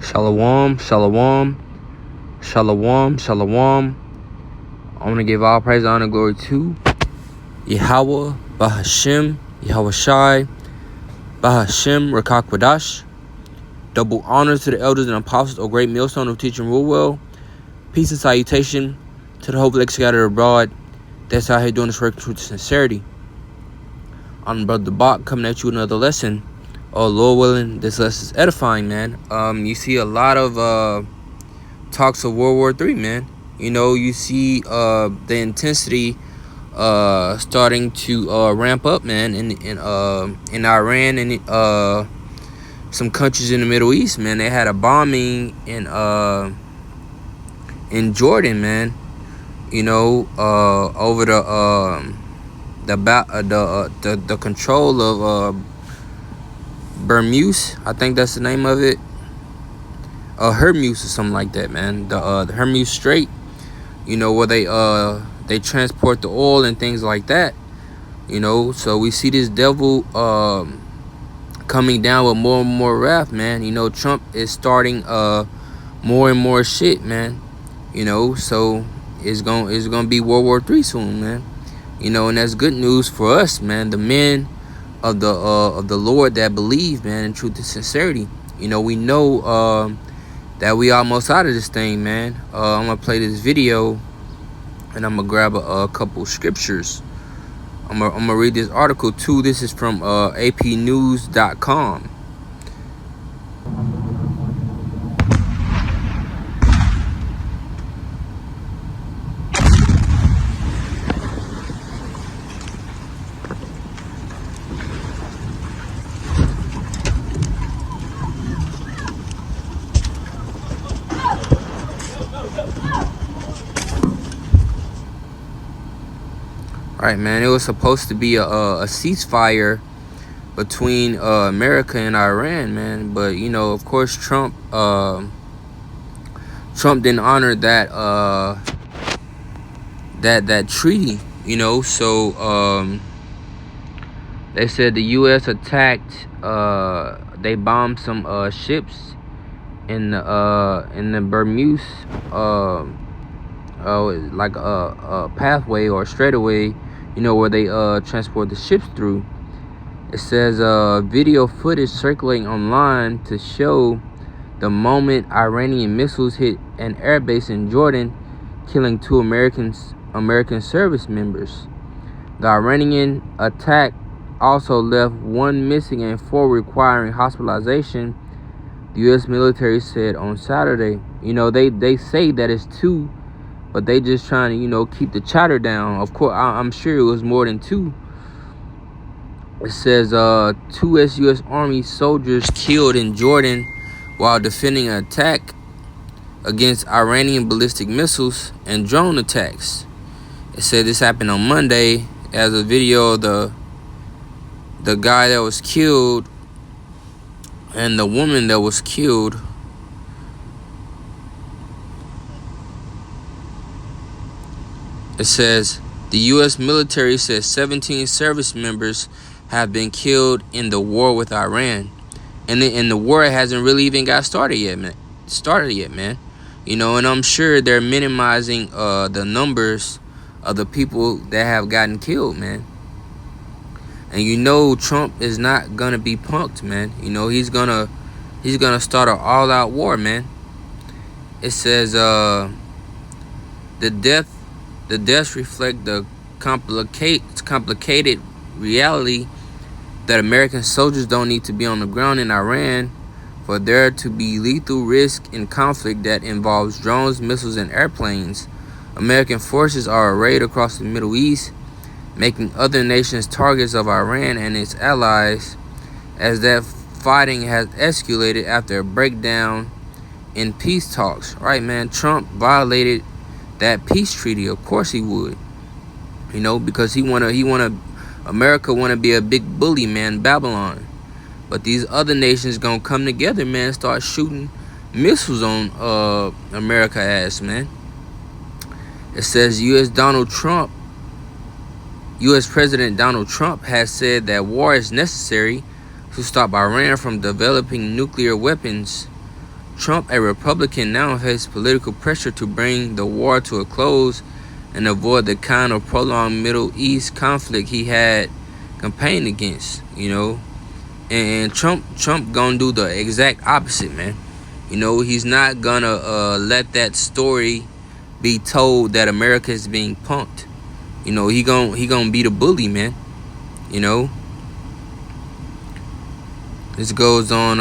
Shalom, shalom, shalom, shalom. I want to give all praise, honor, and glory to Yahweh, Bahashem, Yahweh Shai, Bahashem, Rakak Wadash. Double honors to the elders and apostles, O great millstone of teaching rule well. Peace and salutation to the hopefully scattered abroad. That's how he doing this work with truth and sincerity. I'm Brother Bach coming at you with another lesson. Oh, Lord willing, this lesson is edifying, man. You see a lot of talks of World War III, man. You know, you see the intensity starting to ramp up, man, in Iran and some countries in the Middle East, man. They had a bombing in Jordan, man. You know, over the control of Bermuse, I think that's the name of it. Hermuse or something like that, man. The Hermuse Strait, you know, where they transport the oil and things like that. You know, so we see this devil coming down with more and more wrath, man. You know, Trump is starting more and more shit, man. You know, so it's gonna be World War III soon, man. You know, and that's good news for us, man. The men of the Lord that believe, man, in truth and sincerity. You know, we know that we almost out of this thing, man. I'm gonna play this video, and I'm gonna grab a couple scriptures. I'm gonna read this article too. This is from apnews.com. All right, man. It was supposed to be a ceasefire between America and Iran, man. But you know, of course, Trump didn't honor that treaty. You know, so they said the U.S. attacked. They bombed some ships in the Bermuse, like a pathway or straightaway. You know, where they transport the ships through. It says video footage circulating online to show the moment Iranian missiles hit an airbase in Jordan, killing 2 American service members. The Iranian attack also left 1 missing and 4 requiring hospitalization, the U.S. military said on Saturday. You know, they say that it's 2, but they just trying to, you know, keep the chatter down. Of course, I'm sure it was more than 2. It says 2 U.S. Army soldiers killed in Jordan while defending an attack against Iranian ballistic missiles and drone attacks. It said this happened on Monday. As a video of the guy that was killed and the woman that was killed. It says the U.S. military says 17 service members have been killed in the war with Iran, and the war hasn't really even got started yet, man. You know, and I'm sure they're minimizing the numbers of the people that have gotten killed, man. And you know, Trump is not gonna be punked, man. You know, he's gonna start an all-out war, man. It says the deaths reflect the complicated reality that American soldiers don't need to be on the ground in Iran for there to be lethal risk in conflict that involves drones, missiles, and airplanes. American forces are arrayed across the Middle East, making other nations targets of Iran and its allies, as that fighting has escalated after a breakdown in peace talks. Right, man? Trump violated that peace treaty. Of course he would. You know, because America wanna be a big bully, man, Babylon. But these other nations gonna come together, man, start shooting missiles on America ass, man. It says U.S. President Donald Trump has said that war is necessary to stop Iran from developing nuclear weapons. Trump, a Republican, now faces political pressure to bring the war to a close and avoid the kind of prolonged Middle East conflict he had campaigned against, And Trump gonna do the exact opposite, man. He's not gonna let that story be told that America is being punked. He gonna be the bully, man. This goes on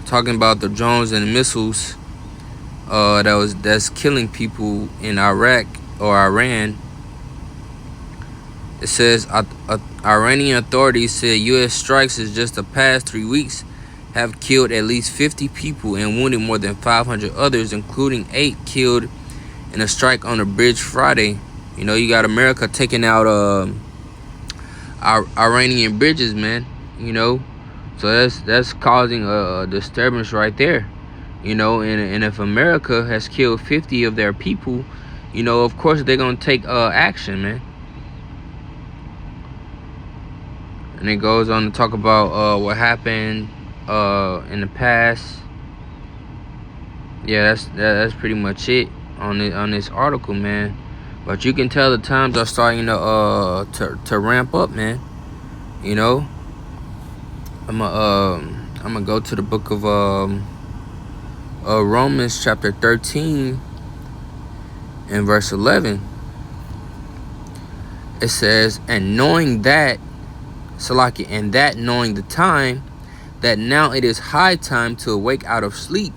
talking about the drones and the missiles that's killing people in Iraq or Iran. It says Iranian authorities said U.S. strikes in just the past 3 weeks have killed at least 50 people and wounded more than 500 others, including 8 killed in a strike on a bridge Friday. You got America taking out Iranian bridges, man. So that's causing a disturbance right there. And if America has killed 50 of their people, of course they're gonna take action, man. And it goes on to talk about what happened in the past. Yeah, that's pretty much it on this article, man. But you can tell the times are starting to ramp up, man. I'm gonna go to the book of Romans chapter 13 and verse 11. It says, and knowing that knowing the time, that now it is high time to awake out of sleep,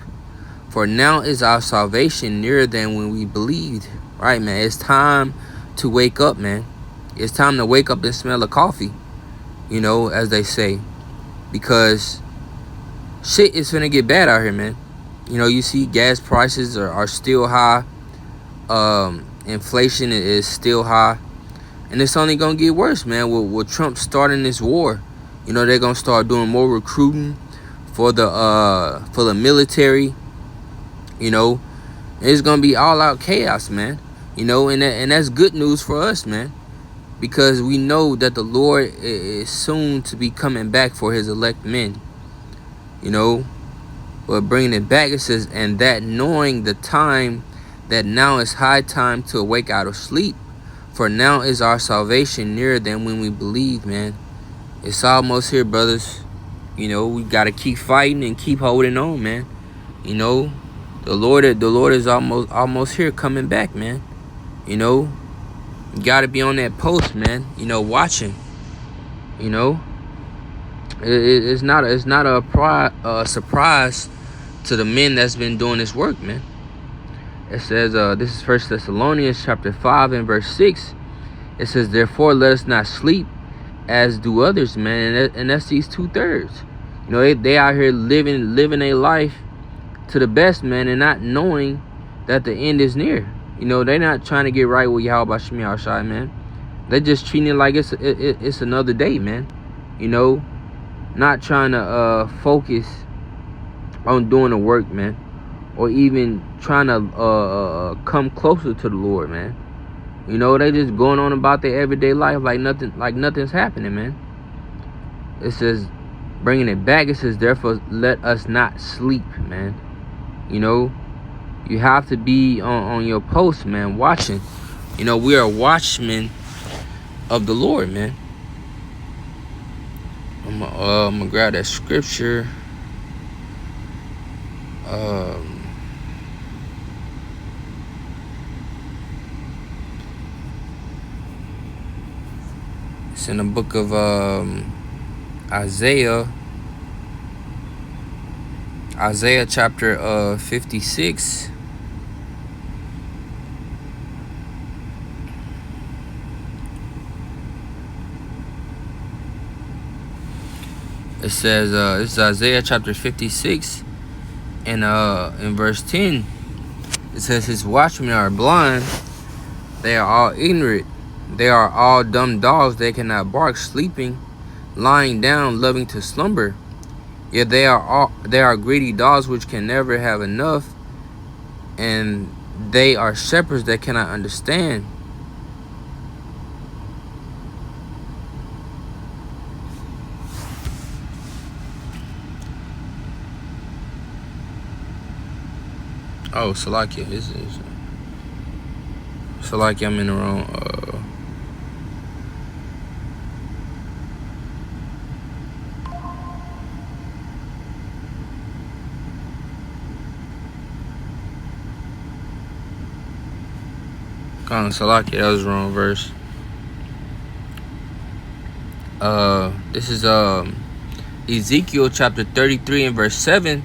for now is our salvation nearer than when we believed. Right, man? It's time to wake up, man. It's time to wake up and smell the coffee, as they say. Because shit is finna get bad out here, man. You see gas prices are still high. Inflation is still high. And it's only gonna get worse, man, with Trump starting this war. They're gonna start doing more recruiting for the military. It's gonna be all out chaos, man. And that's good news for us, man. Because we know that the Lord is soon to be coming back for his elect men. But bringing it back, it says, and that knowing the time, that now is high time to awake out of sleep, for now is our salvation nearer than when we believe, man. It's almost here, brothers. We gotta keep fighting and keep holding on, man. The Lord is almost here, coming back, man. You gotta be on that post, man. Watching. It's not a surprise to the men that's been doing this work, man. It says, this is 1 Thessalonians chapter 5 and verse 6. It says, therefore let us not sleep as do others, man. And that's these 2/3. They out here living a life to the best, man, and not knowing that the end is near. They're not trying to get right with Yahweh Shemi Shai, man. They're just treating it like it's another day, man. Not trying to focus on doing the work, man, or even trying to come closer to the Lord, man. They just going on about their everyday life like nothing's happening, man. It says, bringing it back, it says, therefore let us not sleep, man. You have to be on your post, man, watching. We are watchmen of the Lord, man. I'm gonna grab that scripture. It's in the book of Isaiah chapter 56. It says, this is Isaiah chapter 56, and in verse 10, it says, his watchmen are blind, they are all ignorant, they are all dumb dogs, they cannot bark, sleeping, lying down, loving to slumber. Yet they are greedy dogs which can never have enough, and they are shepherds that cannot understand. Oh, Salakia. Salakia, I'm in the wrong. Salakia, that was the wrong verse. This is Ezekiel chapter 33 and verse 7.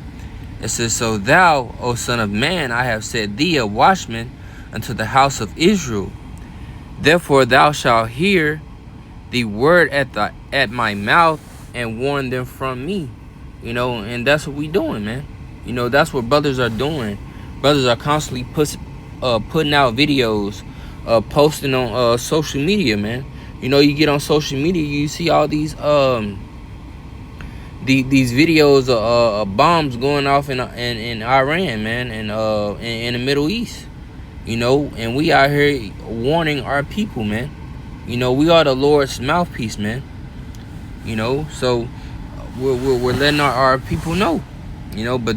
It says, "So thou, O son of man, I have set thee a watchman unto the house of Israel. Therefore thou shalt hear the word at my mouth and warn them from me." You know, and that's what we doing, man. You know, that's what brothers are doing. Brothers are constantly putting out videos, posting on social media, man. You know, you get on social media, you see all these videos of bombs going off in Iran, man, and in the Middle East. You know, and we out here warning our people, man. You know, we are the Lord's mouthpiece, man. You know, so we're letting our people know. You know, but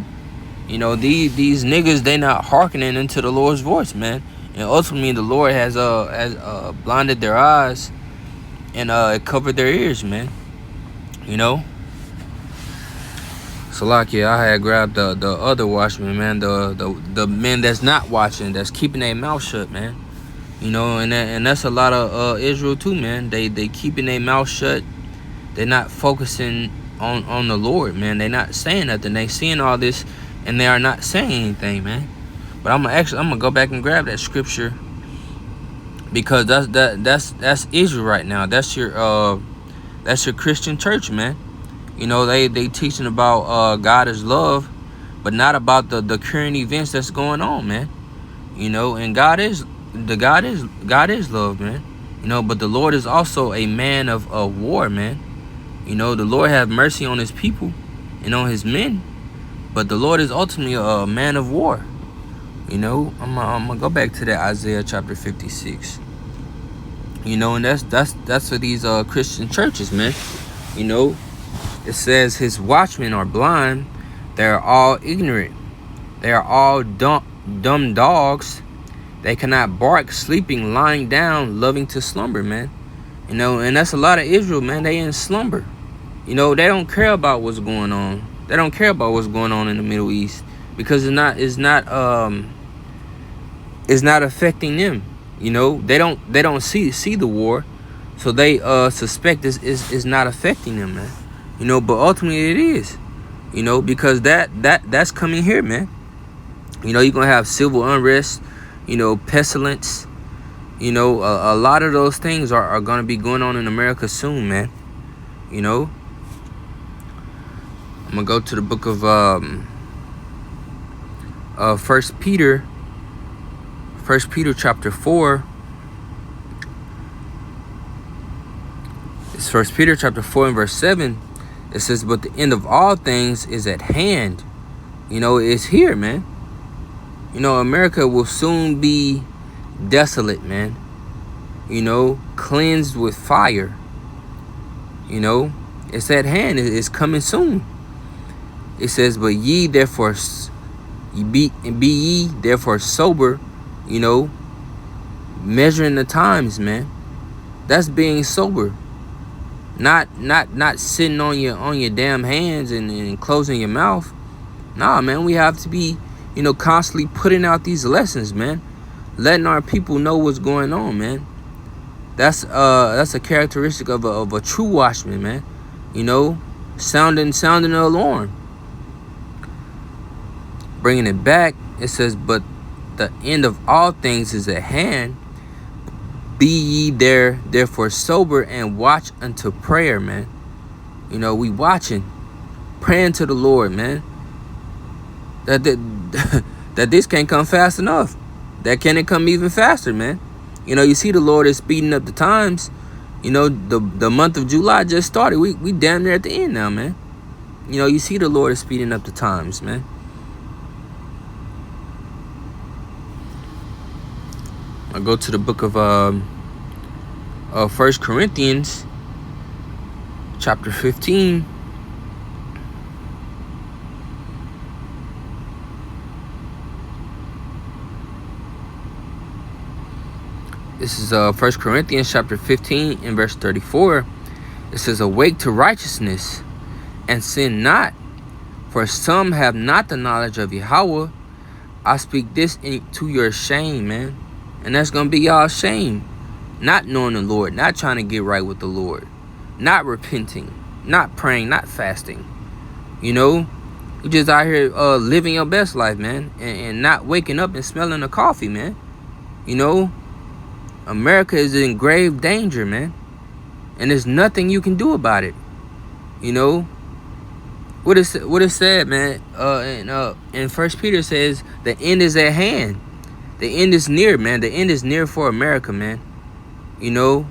you know, these niggas, they not hearkening into the Lord's voice, man. And ultimately, the Lord has blinded their eyes and covered their ears, man. You know. Salakia, I had grabbed the other watchman, man. The men that's not watching, that's keeping their mouth shut, man. You know, and that's a lot of Israel too, man. They keeping their mouth shut. They're not focusing on the Lord, man. They're not saying nothing. They seeing all this, and they are not saying anything, man. But I'm gonna go back and grab that scripture, because that's Israel right now. That's your Christian church, man. You know, they teaching about God is love, but not about the current events that's going on, man. You know, and God is love, man. You know, but the Lord is also a man of war, man. You know, the Lord have mercy on his people and on his men, but the Lord is ultimately a man of war. You know, I'm gonna go back to that Isaiah chapter 56. You know, and that's for these Christian churches, man. You know, it says his watchmen are blind, they are all ignorant, they are all dumb dogs. They cannot bark, sleeping, lying down, loving to slumber, man. You know, and that's a lot of Israel, man. They in slumber. You know, they don't care about what's going on. They don't care about what's going on in the Middle East, because it's not affecting them. You know, they don't see the war, so they suspect is not affecting them, man. You know, but ultimately it is. You know, because that's coming here, man. You know, you're gonna have civil unrest. You know, pestilence. You know, a lot of those things are gonna be going on in America soon, man. You know, I'm gonna go to the book of 1 Peter chapter 4. It's 1 Peter chapter 4 and verse 7. It says, "But the end of all things is at hand." You know, it's here, man. You know, America will soon be desolate, man. You know, cleansed with fire. You know, it's at hand. It's coming soon. It says, "But ye therefore be ye therefore sober." You know, measuring the times, man. That's being sober. Not sitting on your damn hands and closing your mouth. Nah, man, we have to be, you know, constantly putting out these lessons, man. Letting our people know what's going on, man. That's a characteristic of a true watchman, man. You know, sounding the alarm. Bringing it back, it says, "But the end of all things is at hand. Be ye therefore sober and watch unto prayer," man. You know, we watching, praying to the Lord, man. That this can't come fast enough. That can it come even faster, man. You know, you see the Lord is speeding up the times. You know, the month of July just started. We damn near at the end now, man. You know, you see the Lord is speeding up the times, man. I go to the book of 1 Corinthians chapter 15. This is 1 Corinthians chapter 15 and verse 34. It says, awake to righteousness and sin not, for some have not the knowledge of Yahweh. I speak this to your shame, man. And that's going to be y'all shame. Not knowing the Lord, not trying to get right with the Lord, not repenting, not praying, not fasting. You know, you just out here living your best life, man, and not waking up and smelling the coffee, man. You know, America is in grave danger, man, and there's nothing you can do about it. You know, what it said, man, and First Peter says the end is at hand. The end is near, man. The end is near for America, man. You know,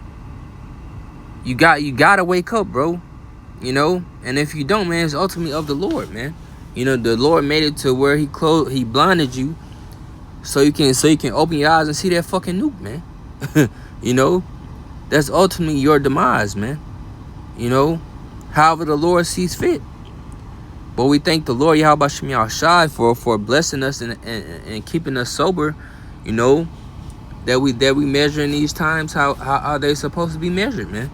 you gotta wake up, bro. You know, and if you don't, man, it's ultimately of the Lord, man. You know, the Lord made it to where he blinded you so you can open your eyes and see that fucking nuke, man. You know, that's ultimately your demise, man. You know, however the Lord sees fit. But we thank the Lord Yahweh Shem Yahshai for blessing us and keeping us sober. You know, that we measure in these times how they supposed to be measured, man.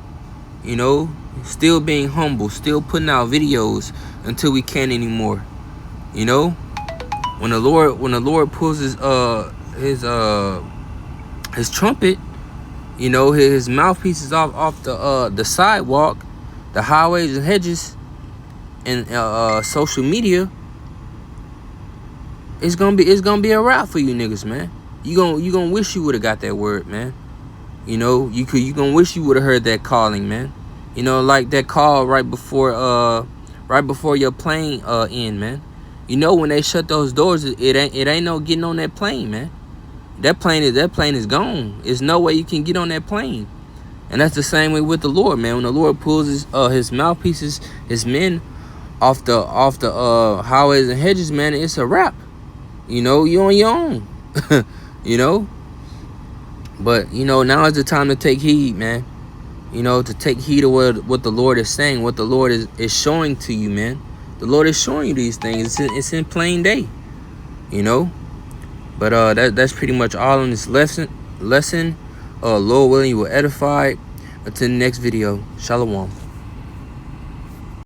You know, still being humble, still putting out videos until we can't anymore. You know, when the Lord pulls his trumpet, you know, his mouthpieces off the sidewalk, the highways and hedges, and social media, it's gonna be a wrap for you niggas, man. You gonna wish you would have got that word, man. You know, you gonna wish you would have heard that calling, man. You know, like that call right before your plane end, man. You know, when they shut those doors, it ain't no getting on that plane, man. That plane is gone. There's no way you can get on that plane. And that's the same way with the Lord, man. When the Lord pulls his mouthpieces, his men off the highways and hedges, man, it's a wrap. You know, you on your own. You know, but you know, now is the time to take heed, man. You know, to take heed of what the Lord is saying, what the Lord is showing to you, man. The Lord is showing you these things. It's in plain day, you know. But that's pretty much all in this lesson. Lord willing, you will edify. Until the next video, Shalom.